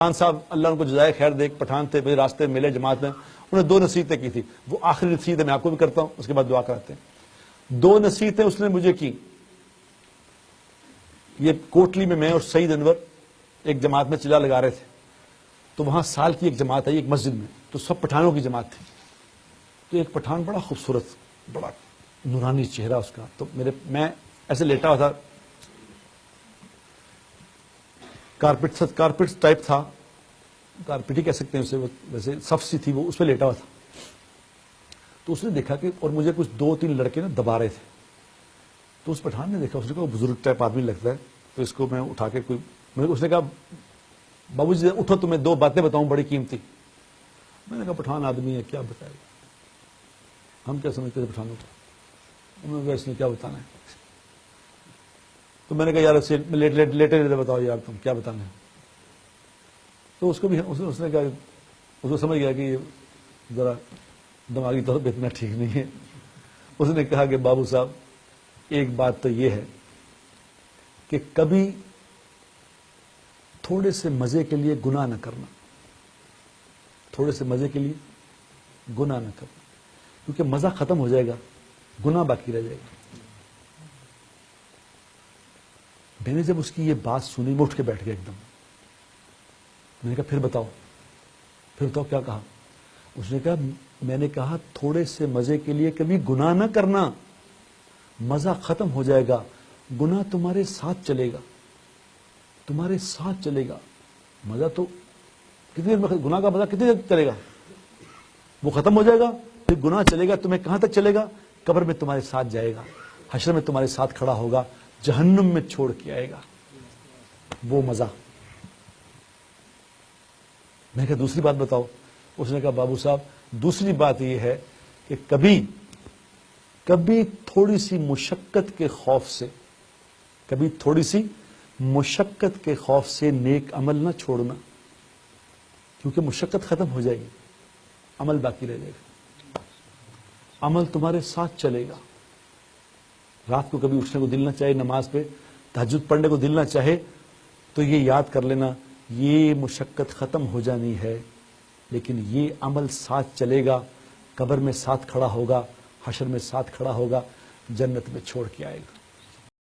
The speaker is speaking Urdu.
خان صاحب اللہ ان کو جزائے خیر دے، ایک پٹھان تھے، میرے راستے ملے جماعت میں، انہوں نے 2 نصیحتیں کی تھی. وہ آخری نصیحت میں آپ کو بھی کرتا ہوں، اس کے بعد دعا کراتے ہیں. 2 نصیحتیں اس نے مجھے کی. یہ کوٹلی میں اور سعید انور ایک جماعت میں چلا لگا رہے تھے، تو وہاں سال کی ایک جماعت آئی ایک مسجد میں، تو سب پٹھانوں کی جماعت تھی. تو ایک پٹھان بڑا خوبصورت، بڑا نورانی چہرہ اس کا، تو میں ایسے لیٹا ہوا تھا، کارپیٹ ٹائپ تھا، کارپیٹ ہی کہہ سکتے ہیں اسے، ویسے صف سی تھی، وہ اس پہ لیٹا ہوا تھا. تو اس نے دیکھا کہ، اور مجھے کچھ 2-3 لڑکے نا دبا رہے تھے. تو اس پٹھان نے دیکھا، اس نے کہا بزرگ ٹائپ آدمی لگتا ہے، تو اس کو میں اٹھا کے اس نے کہا بابو جی اٹھو، تمہیں 2 باتیں بتاؤں بڑی قیمتی. میں نے کہا پٹھان آدمی ہے کیا بتائے گا، ہم کیا سمجھتے تھے پٹھانوں کو، انہوں نے کہا اس نے کیا بتانا ہے. تو میں نے کہا یار لیٹے بتاؤ یار تم کیا بتانا ہے. تو اس کو بھی اس نے کہا، اس کو سمجھ گیا کہ یہ ذرا دماغی طور پہ اتنا ٹھیک نہیں ہے. اس نے کہا کہ بابو صاحب ایک بات تو یہ ہے کہ کبھی تھوڑے سے مزے کے لیے گناہ نہ کرنا، تھوڑے سے مزے کے لیے گناہ نہ کرنا، کیونکہ مزہ ختم ہو جائے گا، گناہ باقی رہ جائے گا. میں نے جب اس کی یہ بات سنی، میں اٹھ کے بیٹھ گیا ایک دم. میں نے کہا پھر بتاؤ کیا کہا. اس نے کہا میں نے کہا تھوڑے سے مزے کے لیے کبھی گناہ نہ کرنا، مزہ ختم ہو جائے گا، گناہ تمہارے ساتھ چلے گا، تمہارے ساتھ چلے گا. مزہ تو کتنی دیر میں، گناہ کا مزہ کتنی دیر چلے گا، وہ ختم ہو جائے گا، پھر گناہ چلے گا. تمہیں کہاں تک چلے گا؟ قبر میں تمہارے ساتھ جائے گا، حشر میں تمہارے ساتھ کھڑا ہوگا، جہنم میں چھوڑ کے آئے گا وہ مزہ. میں نے کہا دوسری بات بتاؤ. اس نے کہا بابو صاحب دوسری بات یہ ہے کہ کبھی تھوڑی سی مشقت کے خوف سے، کبھی تھوڑی سی مشقت کے خوف سے نیک عمل نہ چھوڑنا، کیونکہ مشقت ختم ہو جائے گی، عمل باقی رہ جائے گا، عمل تمہارے ساتھ چلے گا. رات کو کبھی اٹھنے کو دل نہ چاہے، نماز پہ تہجد پڑھنے کو دل نہ چاہے، تو یہ یاد کر لینا یہ مشقت ختم ہو جانی ہے، لیکن یہ عمل ساتھ چلے گا، قبر میں ساتھ کھڑا ہوگا، حشر میں ساتھ کھڑا ہوگا، جنت میں چھوڑ کے آئے گا.